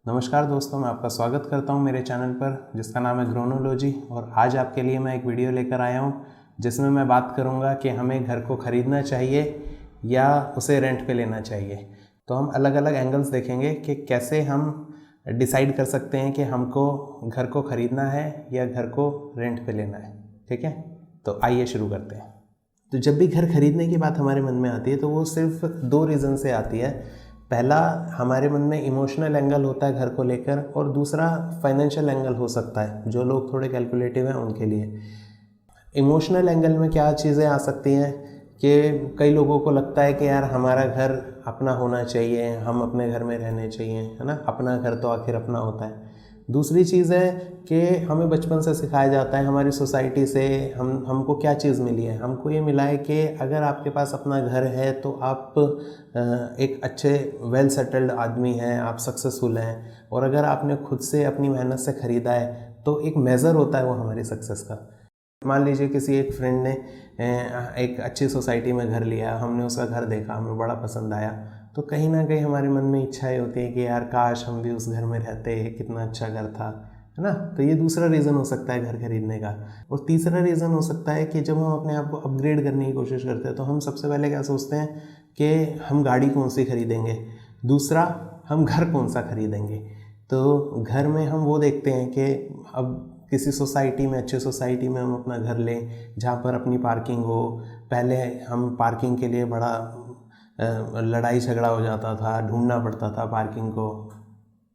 नमस्कार दोस्तों, मैं आपका स्वागत करता हूं मेरे चैनल पर जिसका नाम है ग्रोनोलॉजी। और आज आपके लिए मैं एक वीडियो लेकर आया हूं जिसमें मैं बात करूंगा कि हमें घर को ख़रीदना चाहिए या उसे रेंट पे लेना चाहिए। तो हम अलग अलग एंगल्स देखेंगे कि कैसे हम डिसाइड कर सकते हैं कि हमको घर को ख़रीदना है या घर को रेंट पे लेना है। ठीक है, तो आइए शुरू करते हैं। तो जब भी घर खरीदने की बात हमारे मन में आती है तो वो सिर्फ दो रीज़न से आती है। पहला, हमारे मन में इमोशनल एंगल होता है घर को लेकर, और दूसरा फाइनेंशियल एंगल हो सकता है। जो लोग थोड़े कैलकुलेटिव हैं उनके लिए इमोशनल एंगल में क्या चीज़ें आ सकती हैं कि कई लोगों को लगता है कि यार हमारा घर अपना होना चाहिए, हम अपने घर में रहने चाहिए, है ना। अपना घर तो आखिर अपना होता है। दूसरी चीज़ है कि हमें बचपन से सिखाया जाता है, हमारी सोसाइटी से हमको क्या चीज़ मिली है। हमको ये मिला है कि अगर आपके पास अपना घर है तो आप एक अच्छे वेल सेटल्ड आदमी हैं, आप सक्सेसफुल हैं। और अगर आपने खुद से अपनी मेहनत से ख़रीदा है तो एक मेज़र होता है वो हमारी सक्सेस का। मान लीजिए किसी एक फ्रेंड ने एक अच्छी सोसाइटी में घर लिया, हमने उसका घर देखा, हमें बड़ा पसंद आया, तो कहीं ना कहीं हमारे मन में इच्छाएं होती है कि यार काश हम भी उस घर में रहते, कितना अच्छा घर था, है ना। तो ये दूसरा रीज़न हो सकता है घर खरीदने का। और तीसरा रीज़न हो सकता है कि जब हम अपने आप को अपग्रेड करने की कोशिश करते हैं तो हम सबसे पहले क्या सोचते हैं कि हम गाड़ी कौन सी खरीदेंगे, दूसरा हम घर कौन सा खरीदेंगे। तो घर में हम वो देखते हैं कि अब किसी सोसाइटी में, अच्छी सोसाइटी में हम अपना घर लें जहाँ पर अपनी पार्किंग हो। पहले हम पार्किंग के लिए बड़ा लड़ाई झगड़ा हो जाता था, ढूंढना पड़ता था पार्किंग को।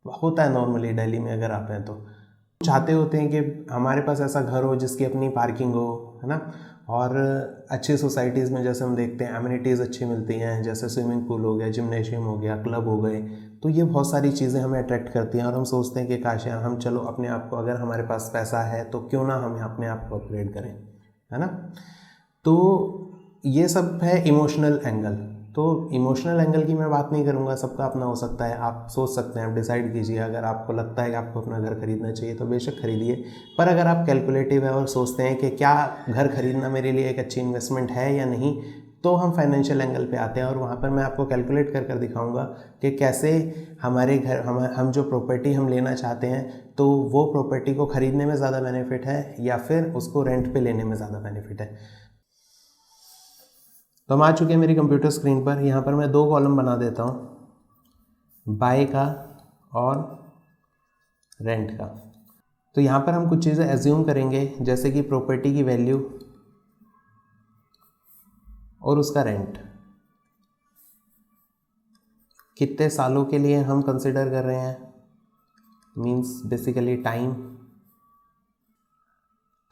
होता है नॉर्मली दिल्ली में अगर आप हैं तो चाहते होते हैं कि हमारे पास ऐसा घर हो जिसकी अपनी पार्किंग हो, है ना। और अच्छी सोसाइटीज़ में जैसे हम देखते हैं एमिनिटीज़ अच्छी मिलती हैं, जैसे स्विमिंग पूल हो गया, जिम्नेशियम हो गया, क्लब हो गए। तो ये बहुत सारी चीज़ें हमें अट्रैक्ट करती हैं और हम सोचते हैं कि काश यार हम चलो अपने आप को, अगर हमारे पास पैसा है तो क्यों ना हम अपने आप को अपग्रेड करें, है ना। तो ये सब है इमोशनल एंगल। तो इमोशनल एंगल की मैं बात नहीं करूँगा, सबका अपना हो सकता है। आप सोच सकते हैं, आप डिसाइड कीजिए। अगर आपको लगता है कि आपको अपना घर खरीदना चाहिए तो बेशक खरीदिए। पर अगर आप कैलकुलेटिव है और सोचते हैं कि क्या घर खरीदना मेरे लिए एक अच्छी इन्वेस्टमेंट है या नहीं, तो हम फाइनेंशियल एंगल पे आते हैं। और वहाँ पर मैं आपको कैलकुलेट कर कर दिखाऊंगा कि कैसे हमारे घर हम जो प्रॉपर्टी हम लेना चाहते हैं तो वो प्रॉपर्टी को ख़रीदने में ज़्यादा बेनिफिट है या फिर उसको रेंट पे लेने में ज़्यादा बेनिफिट है। तो हम आ चुके हैं मेरी कंप्यूटर स्क्रीन पर। यहाँ पर मैं दो कॉलम बना देता हूँ, बाय का और रेंट का। तो यहाँ पर हम कुछ चीज़ें एज्यूम करेंगे, जैसे कि प्रॉपर्टी की वैल्यू और उसका रेंट, कितने सालों के लिए हम कंसिडर कर रहे हैं, मींस बेसिकली टाइम।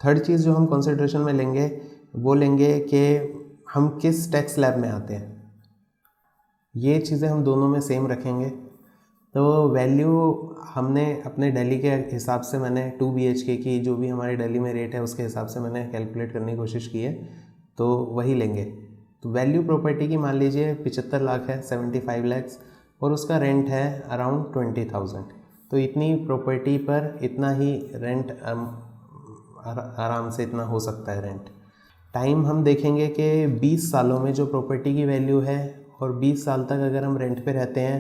थर्ड चीज़ जो हम कंसिडरेशन में लेंगे वो लेंगे कि हम किस टैक्स स्लैब में आते हैं। ये चीज़ें हम दोनों में सेम रखेंगे। तो वैल्यू हमने अपने दिल्ली के हिसाब से, मैंने 2 BHK की जो भी हमारे दिल्ली में रेट है उसके हिसाब से मैंने कैलकुलेट करने की कोशिश की है, तो वही लेंगे। तो वैल्यू प्रॉपर्टी की मान लीजिए 75 लाख है, 75 लैक्स, और उसका रेंट है अराउंड 20,000। तो इतनी प्रॉपर्टी पर इतना ही रेंट आराम से इतना हो सकता है रेंट। टाइम हम देखेंगे कि 20 सालों में जो प्रॉपर्टी की वैल्यू है, और 20 साल तक अगर हम रेंट पे रहते हैं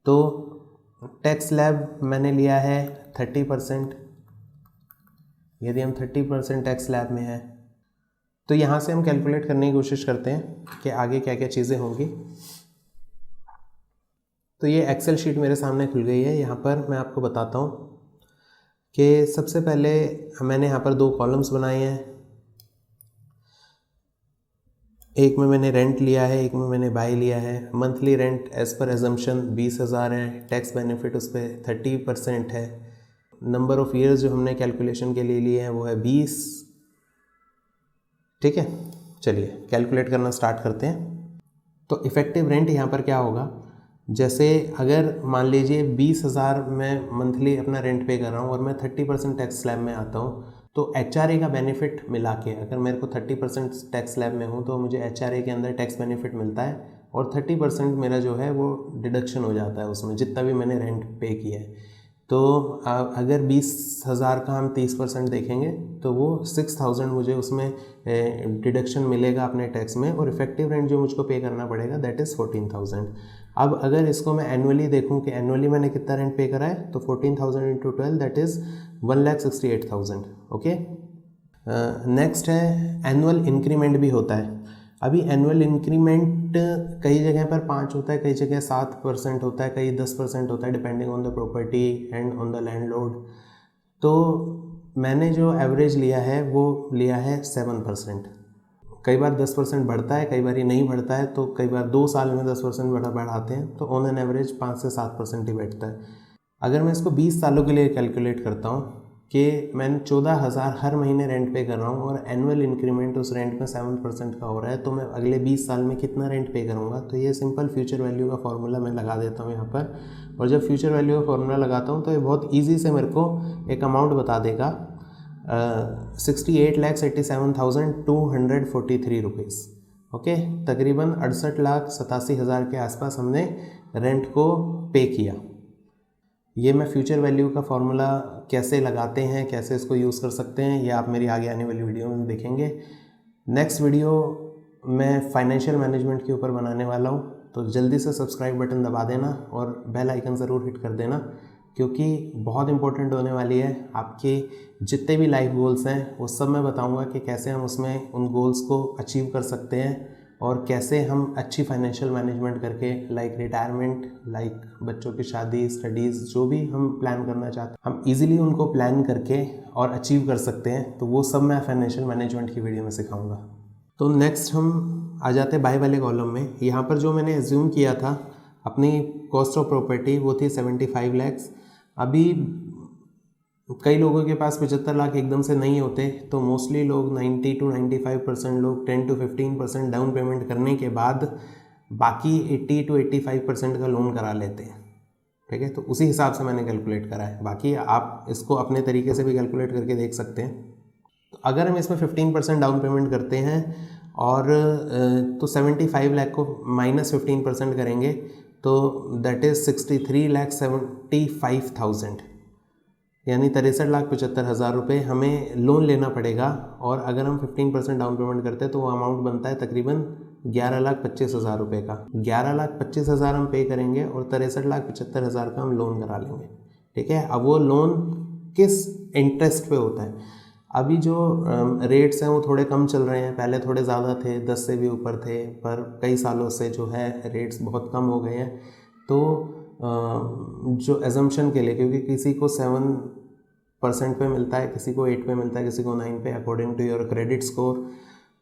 तो टैक्स स्लैब मैंने लिया है 30%। यदि हम 30% टैक्स स्लैब में है तो यहाँ से हम कैलकुलेट करने की कोशिश करते हैं कि आगे क्या क्या चीज़ें होंगी। तो ये एक्सेल शीट मेरे सामने खुल गई है। यहाँ पर मैं आपको बताता हूँ कि सबसे पहले मैंने यहाँ पर दो कॉलम्स बनाए हैं। एक में मैंने रेंट लिया है, एक में मैंने बाय लिया है। Monthly rent as per assumption 20,000 है, टैक्स बेनिफिट उस पर 30% है। नंबर ऑफ़ ईयर्स जो हमने कैलकुलेशन के लिए लिए हैं वो है 20। ठीक है, चलिए कैलकुलेट करना स्टार्ट करते हैं। तो इफ़ेक्टिव रेंट यहाँ पर क्या होगा, जैसे अगर मान लीजिए 20,000 मैं मंथली अपना रेंट पे कर रहा हूँ और मैं 30% टैक्स स्लैब में आता हूँ, तो HRA का बेनिफिट मिला के अगर मेरे को 30% टैक्स स्लैब में हूँ तो मुझे HRA के अंदर टैक्स बेनिफिट मिलता है, और 30% मेरा जो है वो डिडक्शन हो जाता है उसमें, जितना भी मैंने रेंट पे किया है। तो अगर 20,000 का हम 30% देखेंगे तो वो 6,000 मुझे उसमें डिडक्शन मिलेगा अपने टैक्स में, और इफेक्टिव रेंट जो मुझको पे करना पड़ेगा दैट इज़ 14,000। अब अगर इसको मैं एनुअली देखूं कि एनुअली मैंने कितना रेंट पे करा है, तो 14,000 into 12 that is 1,68,000। Okay, next है एनुअल इंक्रीमेंट भी होता है। अभी एनुअल इंक्रीमेंट कई जगह पर 5 होता है, कई जगह 7% होता है, कई 10% होता है, depending on the property and on the landlord. तो मैंने जो एवरेज लिया है वो लिया है 7%। कई बार 10% बढ़ता है, कई बार ये नहीं बढ़ता है, तो कई बार 2 साल में 10% बढ़ाते हैं, तो ऑन एन एवरेज 5 से 7% ही बैठता है। अगर मैं इसको 20 सालों के लिए कैलकुलेट करता हूँ कि मैंने 14,000 हर महीने रेंट पे कर रहा हूँ और एनुअल इंक्रीमेंट उस रेंट में 7% का हो रहा है, तो मैं अगले 20 साल में कितना रेंट पे करूँगा। तो ये सिंपल फ्यूचर वैल्यू का फॉर्मूला मैं लगा देता हूँ यहाँ पर, और जब फ्यूचर वैल्यू का फॉर्मूला लगाता हूँ तो ये बहुत ईजी से मेरे को एक अमाउंट बता देगा, 68,87,243 रुपीज़। ओके, तकरीबन 68,87,000 के आसपास हमने रेंट को पे किया। ये मैं फ्यूचर वैल्यू का फॉर्मूला कैसे लगाते हैं, कैसे इसको यूज़ कर सकते हैं, ये आप मेरी आगे आने वाली वीडियो में देखेंगे। नेक्स्ट वीडियो मैं फाइनेंशियल मैनेजमेंट के ऊपर बनाने वाला हूँ, तो जल्दी से सब्सक्राइब बटन दबा देना और बेल आइकन ज़रूर हिट कर देना, क्योंकि बहुत इंपॉर्टेंट होने वाली है। आपके जितने भी लाइफ गोल्स हैं वो सब मैं बताऊंगा कि कैसे हम उसमें उन गोल्स को अचीव कर सकते हैं और कैसे हम अच्छी फाइनेंशियल मैनेजमेंट करके लाइक रिटायरमेंट, लाइक बच्चों की शादी, स्टडीज़, जो भी हम प्लान करना चाहते हैं हम इजीली उनको प्लान करके और अचीव कर सकते हैं। तो वो सब मैं फाइनेंशियल मैनेजमेंट की वीडियो में सिखाऊंगा। तो नेक्स्ट हम आ जाते हैं बाय वाले कॉलम में। यहाँ पर जो मैंने एज्यूम किया था अपनी कॉस्ट ऑफ प्रॉपर्टी वो थी 75 लाख। अभी कई लोगों के पास 75 लाख एकदम से नहीं होते, तो मोस्टली लोग 90 to 95% लोग 10 to 15% डाउन पेमेंट करने के बाद बाकी 80 to 85% का लोन करा लेते हैं। ठीक है, तो उसी हिसाब से मैंने कैलकुलेट करा है। बाकी आप इसको अपने तरीके से भी कैलकुलेट करके देख सकते हैं। तो अगर हम इसमें 15% डाउन पेमेंट करते हैं और तो 75 लाख को माइनस 15% करेंगे तो दैट इज़ 63,75,000, यानी 63,75,000 रुपये हमें लोन लेना पड़ेगा। और अगर हम 15% डाउन पेमेंट करते हैं तो वो अमाउंट बनता है तकरीबन 11,25,000 रुपये का। 11,25,000 हम पे करेंगे और 63,75,000 का हम लोन करा लेंगे। ठीक है, अब वो लोन किस इंटरेस्ट पे होता है? अभी जो रेट्स हैं वो थोड़े कम चल रहे हैं, पहले थोड़े ज़्यादा थे, 10 से भी ऊपर थे, पर कई सालों से जो है रेट्स बहुत कम हो गए हैं। तो जो एजम्पशन के लिए, क्योंकि किसी को 7% पे मिलता है, किसी को 8 पे मिलता है, किसी को 9 पे according to your credit score,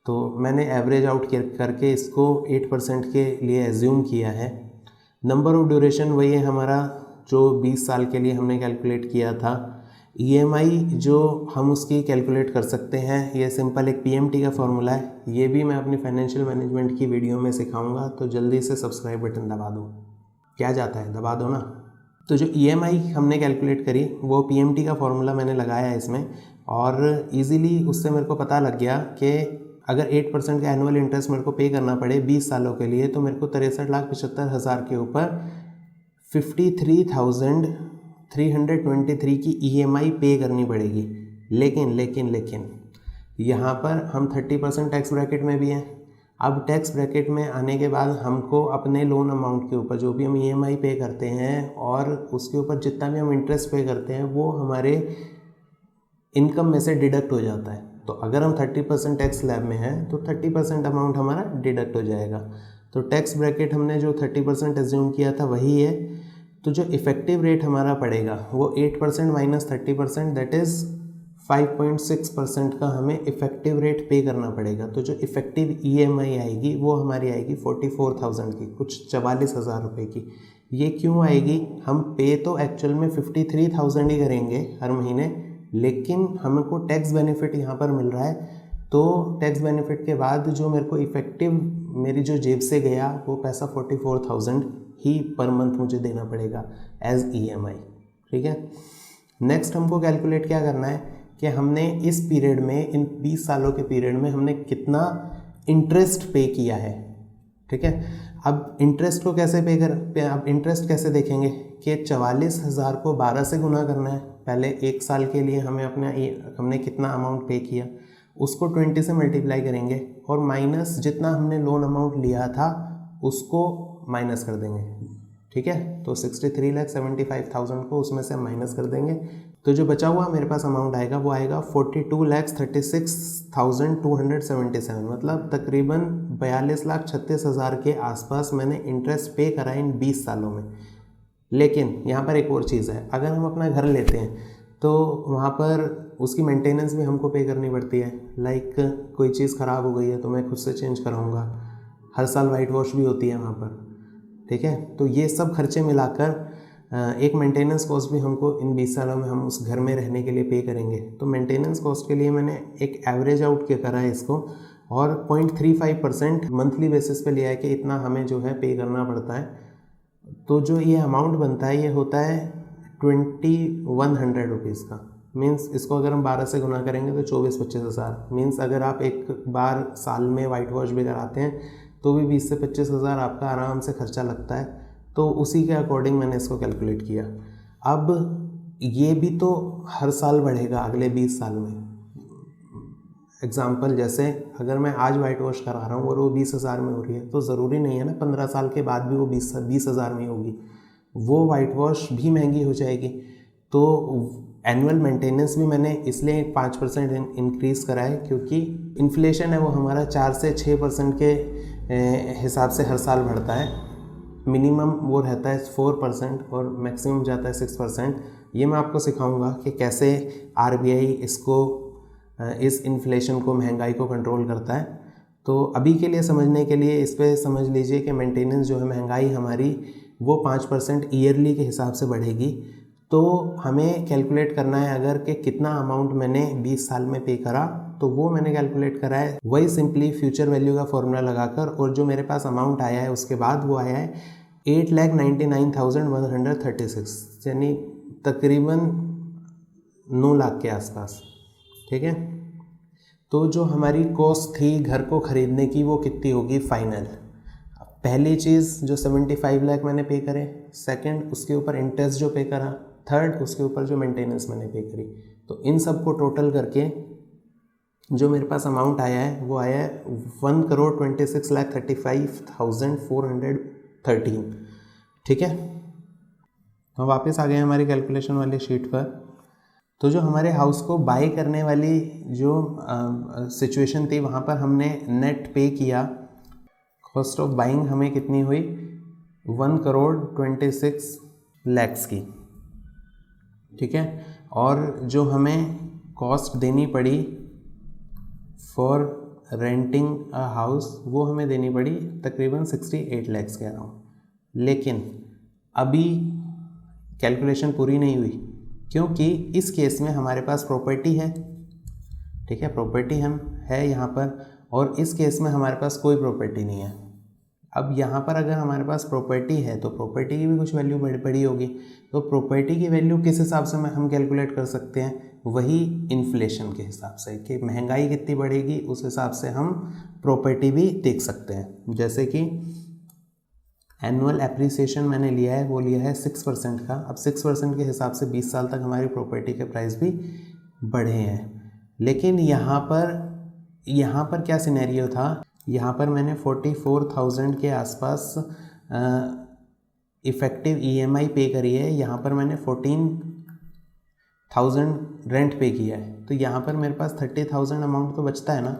तो मैंने एवरेज आउट करके इसको 8% के लिए एज्यूम किया है। नंबर ऑफ ड्यूरेशन वही है हमारा जो 20 साल के लिए हमने कैलकुलेट किया था। EMI जो हम उसकी कैलकुलेट कर सकते हैं, ये सिंपल एक PMT का फॉर्मूला है। ये भी मैं अपनी फाइनेंशियल मैनेजमेंट की वीडियो में सिखाऊंगा, तो जल्दी से सब्सक्राइब बटन दबा दो। क्या जाता है, दबा दो ना। तो जो EMI हमने कैलकुलेट करी वो PMT का फॉर्मूला मैंने लगाया है इसमें, और इजीली उससे मेरे को पता लग गया कि अगर 8% का एनुअल इंटरेस्ट मेरे को पे करना पड़े 20 सालों के लिए, तो मेरे को 63,75,000 के ऊपर 53,323 की EMI पे करनी पड़ेगी। लेकिन यहाँ पर हम 30% टैक्स ब्रैकेट में भी हैं। अब टैक्स ब्रैकेट में आने के बाद हमको अपने लोन अमाउंट के ऊपर जो भी हम EMI पे करते हैं और उसके ऊपर जितना भी हम इंटरेस्ट पे करते हैं वो हमारे इनकम में से डिडक्ट हो जाता है। तो अगर हम 30% टैक्स स्लैब में हैं तो 30% अमाउंट हमारा डिडक्ट हो जाएगा। तो टैक्स ब्रैकेट हमने जो 30% एज्यूम किया था वही है। तो जो इफ़ेक्टिव रेट हमारा पड़ेगा वो 8% माइनस 30% दैट इज़ 5.6% का हमें इफ़ेक्टिव रेट पे करना पड़ेगा। तो जो इफ़ेक्टिव EMI आएगी वो हमारी आएगी 44,000 की, कुछ 44,000 रुपये की। ये क्यों आएगी? हम पे तो एक्चुअल में 53,000 ही करेंगे हर महीने, लेकिन हमको टैक्स बेनिफिट यहाँ पर मिल रहा है। तो टैक्स बेनिफिट के बाद जो मेरे को इफ़ेक्टिव मेरी जो जेब से गया वो पैसा 44,000 ही पर मंथ मुझे देना पड़ेगा एज EMI। ठीक है, नेक्स्ट हमको कैलकुलेट क्या करना है कि हमने इस पीरियड में, इन 20 सालों के पीरियड में हमने कितना इंटरेस्ट पे किया है। ठीक है, अब इंटरेस्ट को कैसे अब इंटरेस्ट कैसे देखेंगे कि 44,000 को 12 से गुना करना है। पहले 1 साल के लिए हमने कितना अमाउंट पे किया उसको 20 से मल्टीप्लाई करेंगे और माइनस जितना हमने लोन अमाउंट लिया था उसको माइनस कर देंगे। ठीक है। तो 63,75,000 को उसमें से हम माइनस कर देंगे, तो जो बचा हुआ मेरे पास अमाउंट आएगा वो आएगा 42,36,277, मतलब तकरीबन 42,36,000 के आसपास मैंने इंटरेस्ट पे करा इन 20 सालों में। लेकिन यहाँ पर एक और चीज़ है, अगर हम अपना घर लेते हैं तो वहाँ पर उसकी मेंटेनेंस भी हमको पे करनी पड़ती है। लाइक कोई चीज़ ख़राब हो गई है तो मैं खुद से चेंज कराऊँगा, हर साल वाइट वॉश भी होती है वहाँ पर, ठीक है। तो ये सब खर्चे मिलाकर एक मेंटेनेंस कॉस्ट भी हमको इन 20 सालों में हम उस घर में रहने के लिए पे करेंगे। तो मेंटेनेंस कॉस्ट के लिए मैंने एक एवरेज आउट क्या करा है इसको, और 0.35% मंथली बेसिस पे लिया है कि इतना हमें जो है पे करना पड़ता है। तो जो ये अमाउंट बनता है ये होता है 2100 रुपीज़ का। मीन्स इसको अगर हम 12 से गुना करेंगे तो 24-25 हज़ार। मीन्स अगर आप एक बार साल में वाइट वॉश भी कराते हैं तो भी 20 से 25 हज़ार आपका आराम से खर्चा लगता है। तो उसी के अकॉर्डिंग मैंने इसको कैलकुलेट किया। अब ये भी तो हर साल बढ़ेगा अगले 20 साल में। एग्ज़ाम्पल जैसे अगर मैं आज वाइट वॉश करा रहा हूँ और वो 20,000 में हो रही है, तो ज़रूरी नहीं है ना 15 साल के बाद भी वो 20,000 में होगी, वो वाइट वॉश भी महंगी हो जाएगी। तो एनुअल मेंटेनेंस भी मैंने इसलिए 5% इंक्रीज़ करा है, क्योंकि इन्फ्लेशन है वो हमारा 4 से 6% के हिसाब से हर साल बढ़ता है। मिनिमम वो रहता है 4% और मैक्सिमम जाता है 6%। ये मैं आपको सिखाऊंगा कि कैसे आरबीआई इसको इस इन्फ्लेशन को, महंगाई को कंट्रोल करता है। तो अभी के लिए समझने के लिए इस पे समझ लीजिए कि मेंटेनेंस जो है, महंगाई हमारी वो 5% ईयरली के हिसाब से बढ़ेगी। तो हमें कैलकुलेट करना है अगर कि कितना अमाउंट मैंने 20 साल में पे करा, तो वो मैंने कैलकुलेट करा है वही सिंपली फ्यूचर वैल्यू का फॉर्मूला लगाकर, और जो मेरे पास अमाउंट आया है उसके बाद वो आया है 8,99,136, यानी तकरीबन 9 लाख के आसपास, ठीक है। तो जो हमारी कॉस्ट थी घर को ख़रीदने की वो कितनी होगी फाइनल। पहली चीज़ जो 75 लाख मैंने पे करे, सेकंड उसके ऊपर इंटरेस्ट जो पे करा, थर्ड उसके ऊपर जो मेंटेनेंस मैंने पे करी, तो इन सब को टोटल करके जो मेरे पास अमाउंट आया है वो आया है 1,26,35,413, ठीक है। तो वापस आ गए हमारी कैलकुलेशन वाली शीट पर। तो जो हमारे हाउस को बाय करने वाली जो सिचुएशन थी, वहाँ पर हमने नेट पे किया, कॉस्ट ऑफ बाइंग हमें कितनी हुई 1,26,00,000 की, ठीक है। और जो हमें कॉस्ट देनी पड़ी फॉर रेंटिंग अ हाउस वो हमें देनी पड़ी तकरीबन 68 लाख कह रहा हूँ। लेकिन अभी कैलकुलेशन पूरी नहीं हुई, क्योंकि इस केस में हमारे पास प्रॉपर्टी है, ठीक है, प्रॉपर्टी हम है यहाँ पर, और इस केस में हमारे पास कोई प्रॉपर्टी नहीं है। अब यहाँ पर अगर हमारे पास प्रॉपर्टी है तो प्रॉपर्टी की भी कुछ वैल्यू बड़ी होगी। तो प्रॉपर्टी की वैल्यू किस हिसाब से हम कैलकुलेट कर सकते हैं, वही इन्फ्लेशन के हिसाब से कि महंगाई कितनी बढ़ेगी उस हिसाब से हम प्रॉपर्टी भी देख सकते हैं। जैसे कि एनुअल एप्रिसिएशन मैंने लिया है, वो लिया है 6% का। अब 6% के हिसाब से 20 साल तक हमारी प्रॉपर्टी के प्राइस भी बढ़े हैं। लेकिन यहाँ पर क्या सिनेरियो था, यहाँ पर मैंने 44,000 के आसपास इफ़ेक्टिव EMI पे करी है, यहाँ पर मैंने 14,000 रेंट पे किया है। तो यहाँ पर मेरे पास 30,000 अमाउंट तो बचता है ना।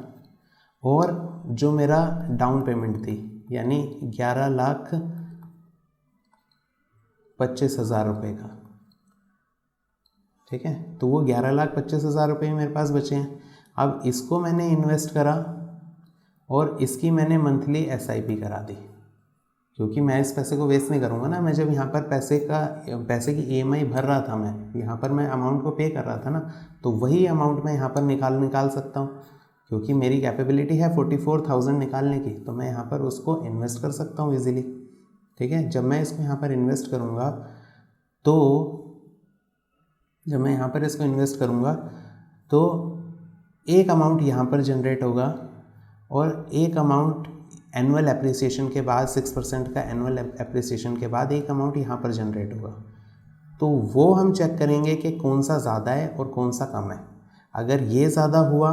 और जो मेरा डाउन पेमेंट थी यानी 11,25,000 रुपये का, ठीक है, तो वो 11,25,000 रुपये मेरे पास बचे हैं। अब इसको मैंने इन्वेस्ट करा और इसकी मैंने मंथली SIP करा दी, क्योंकि मैं इस पैसे को वेस्ट नहीं करूँगा ना। मैं जब यहाँ पर पैसे की EMI भर रहा था, मैं यहाँ पर मैं अमाउंट को पे कर रहा था ना, तो वही अमाउंट मैं यहाँ पर निकाल सकता हूँ, क्योंकि मेरी कैपेबिलिटी है 44,000 निकालने की, तो मैं यहाँ पर उसको इन्वेस्ट कर सकता हूँ इजीली, ठीक है। जब मैं इसको यहाँ पर इन्वेस्ट करूँगा तो एक अमाउंट यहाँ पर जनरेट होगा और एक अमाउंट एनुअल एप्रिसिएशन के बाद 6% का एनुअल एप्रिसिएशन के बाद एक अमाउंट यहाँ पर जनरेट होगा। तो वो हम चेक करेंगे कि कौन सा ज़्यादा है और कौन सा कम है। अगर ये ज़्यादा हुआ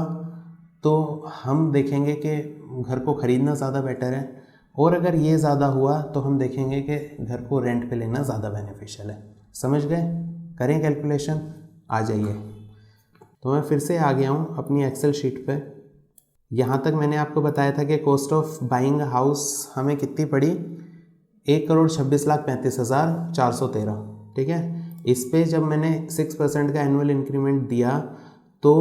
तो हम देखेंगे कि घर को ख़रीदना ज़्यादा बेटर है, और अगर ये ज़्यादा हुआ तो हम देखेंगे कि घर को रेंट पे लेना ज़्यादा बेनिफिशियल है। समझ गए? करें कैलकुलेशन, आ जाइए। तो मैं फिर से आ गया हूँ अपनी एक्सेल शीट पे। यहाँ तक मैंने आपको बताया था कि कॉस्ट ऑफ बाइंग हाउस हमें कितनी पड़ी, 1,26,35,413। ठीक है, इस पे जब मैंने 6% का एनुअल इंक्रीमेंट दिया तो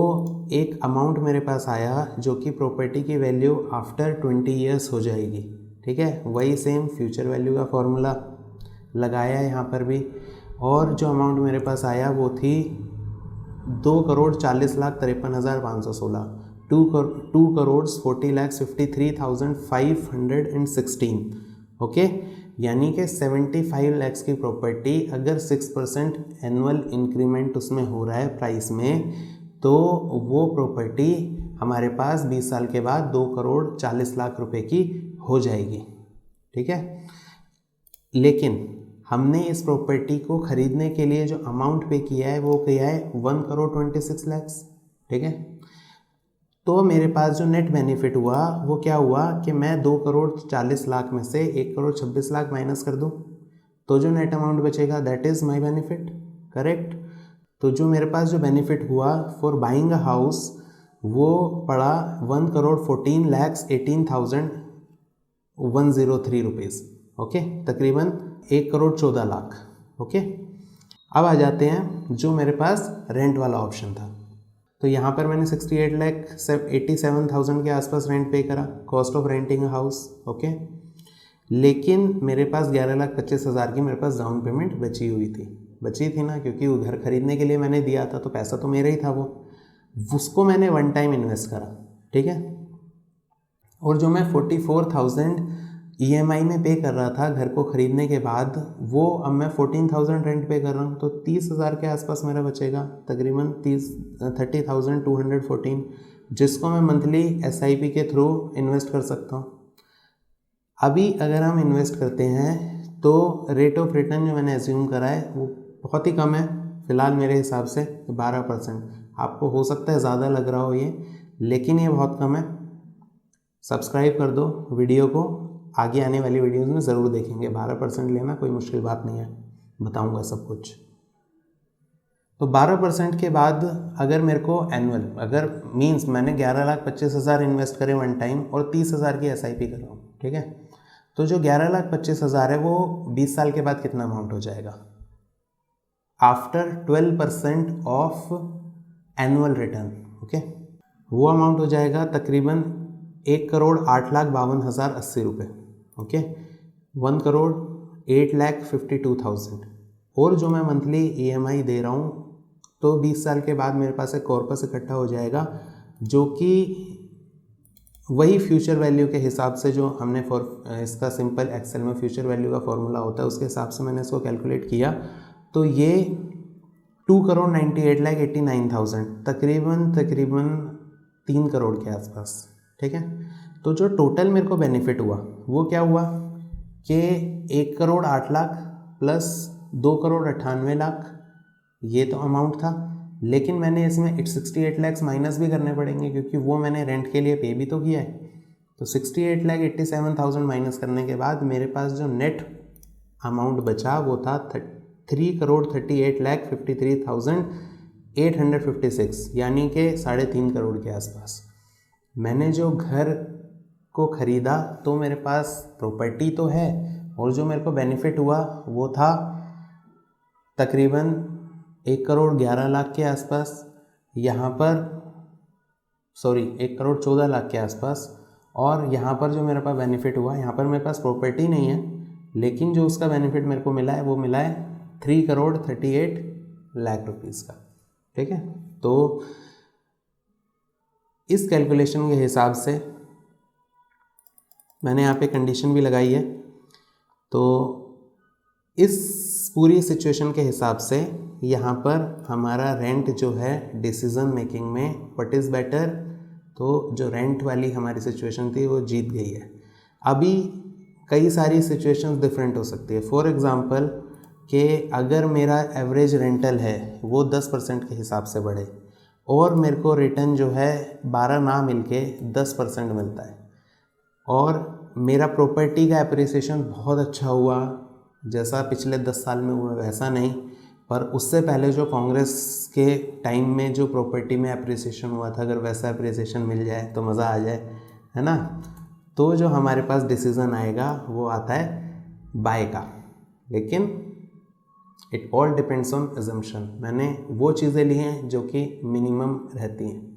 एक अमाउंट मेरे पास आया जो कि प्रॉपर्टी की वैल्यू आफ्टर 20 ईयर्स हो जाएगी। ठीक है, वही सेम फ्यूचर वैल्यू का फॉर्मूला लगाया है यहाँ पर भी। और जो अमाउंट मेरे पास आया वो थी 2,40,53,516, 2,40,53,516। ओके, यानी कि 75 लैक्स की प्रॉपर्टी अगर 6% एनुअल इंक्रीमेंट उसमें हो रहा है प्राइस में, तो वो प्रॉपर्टी हमारे पास 20 साल के बाद 2,40,00,000 रुपए की हो जाएगी। ठीक है, लेकिन हमने इस प्रॉपर्टी को खरीदने के लिए जो अमाउंट पे किया है वो किया है 1,26,00,000। ठीक है, तो मेरे पास जो नेट बेनिफिट हुआ वो क्या हुआ कि मैं 2,40,00,000 में से 1,26,00,000 माइनस कर दूं, तो जो नेट अमाउंट बचेगा that is my benefit. Correct? तो जो मेरे पास जो बेनिफिट हुआ फॉर बाइंग अ हाउस वो पड़ा 1,14,18,103 रुपीज़। ओके, तकरीबन 1,14,00,000। ओके, अब आ जाते हैं जो मेरे पास रेंट वाला ऑप्शन था। तो यहाँ पर मैंने 68,87,000 के आसपास रेंट पे करा, cost of renting a house. Okay, लेकिन मेरे पास 11,25,000 की मेरे पास डाउन पेमेंट बची थी ना, क्योंकि वो घर खरीदने के लिए मैंने दिया था तो पैसा तो मेरा ही था, वो उसको मैंने वन टाइम इन्वेस्ट करा। ठीक है, और जो मैं 44,000 EMI में पे कर रहा था घर को खरीदने के बाद, वो अब मैं 14,000 रेंट पे कर रहा हूँ, तो 30,000 के आसपास मेरा बचेगा, तकरीबन 30,214, जिसको मैं मंथली SIP के थ्रू इन्वेस्ट कर सकता हूँ। अभी अगर हम इन्वेस्ट करते हैं तो रेट ऑफ रिटर्न जो मैंने एज्यूम करा है वो बहुत ही कम है फ़िलहाल मेरे हिसाब से, 12%। आपको हो सकता है ज़्यादा लग रहा हो ये, लेकिन ये बहुत कम है। सब्सक्राइब कर दो वीडियो को, आगे आने वाली वीडियोस में ज़रूर देखेंगे। 12% लेना कोई मुश्किल बात नहीं है, बताऊंगा सब कुछ। तो 12% के बाद अगर मेरे को एनुअल, अगर मींस मैंने 11,25,000 इन्वेस्ट करे वन टाइम और 30,000 की SIP कर रहा हूँ। ठीक है, तो जो 11,25,000 है वो 20 साल के बाद कितना अमाउंट हो जाएगा after 12% of annual return. Okay, वो अमाउंट हो जाएगा तकरीबन 1,08,52,080 रुपये। ओके, 1,08,52,000। और जो मैं मंथली EMI दे रहा हूँ तो 20 साल के बाद मेरे पास एक कॉर्पस इकट्ठा हो जाएगा, जो कि वही फ्यूचर वैल्यू के हिसाब से जो हमने इसका सिंपल एक्सेल में फ्यूचर वैल्यू का फॉर्मूला होता है उसके हिसाब से मैंने इसको कैलकुलेट किया, तो ये 2,98,89,000 तकरीबन 3 करोड़ के आसपास। ठीक है, तो जो टोटल मेरे को बेनिफिट हुआ वो क्या हुआ कि 1,08,00,000 प्लस 2,98,00,000 ये तो अमाउंट था, लेकिन मैंने इसमें 68 लाख माइनस भी करने पड़ेंगे क्योंकि वो मैंने रेंट के लिए पे भी तो किया है। तो 68,87,000 माइनस करने के बाद मेरे पास जो नेट अमाउंट बचा वो था 3,38,53,856, यानी कि 3.5 करोड़ के आसपास। मैंने जो घर को ख़रीदा तो मेरे पास प्रॉपर्टी तो है, और जो मेरे को बेनिफिट हुआ वो था तकरीबन 1,11,00,000 के आसपास, यहाँ पर 1,14,00,000 के आसपास। और यहाँ पर जो मेरे पास बेनिफिट हुआ, यहाँ पर मेरे पास प्रॉपर्टी नहीं है, लेकिन जो उसका बेनिफिट मेरे को मिला है वो मिला है 3,38,00,000 रुपीज़ का। ठीक है, तो इस कैलकुलेशन के हिसाब से मैंने यहाँ पे कंडीशन भी लगाई है। तो इस पूरी सिचुएशन के हिसाब से यहाँ पर हमारा रेंट जो है डिसीज़न मेकिंग में व्हाट इज़ बेटर, तो जो रेंट वाली हमारी सिचुएशन थी वो जीत गई है। अभी कई सारी सिचुएशंस डिफरेंट हो सकती है। फॉर एग्ज़ाम्पल कि अगर मेरा एवरेज रेंटल है वो 10% के हिसाब से बढ़े और मेरे को रिटर्न जो है 12 ना मिल के 10% मिलता है, और मेरा प्रॉपर्टी का एप्रिसिएशन बहुत अच्छा हुआ, जैसा पिछले 10 साल में हुआ वैसा नहीं, पर उससे पहले जो कांग्रेस के टाइम में जो प्रॉपर्टी में एप्रिसिएशन हुआ था, अगर वैसा एप्रिसिएशन मिल जाए तो मज़ा आ जाए, है ना। तो जो हमारे पास डिसीज़न आएगा वो आता है बाय का, लेकिन it all depends on assumption. मैंने वो चीज़ें ली हैं जो कि मिनिमम रहती हैं।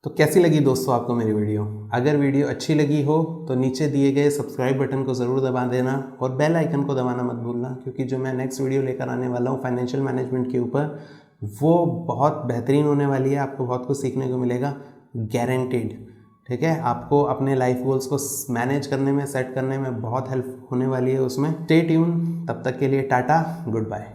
तो कैसी लगी दोस्तों आपको मेरी वीडियो? अगर वीडियो अच्छी लगी हो तो नीचे दिए गए सब्सक्राइब बटन को ज़रूर दबा देना और बेल आइकन को दबाना मत भूलना, क्योंकि जो मैं नेक्स्ट वीडियो लेकर आने वाला हूँ फाइनेंशियल मैनेजमेंट के ऊपर, वो बहुत बेहतरीन होने वाली है। आपको बहुत कुछ सीखने को मिलेगा, गारंटीड। ठीक है, आपको अपने लाइफ गोल्स को मैनेज करने में, सेट करने में बहुत हेल्प होने वाली है उसमें। स्टे ट्यून, तब तक के लिए टाटा, गुड बाय।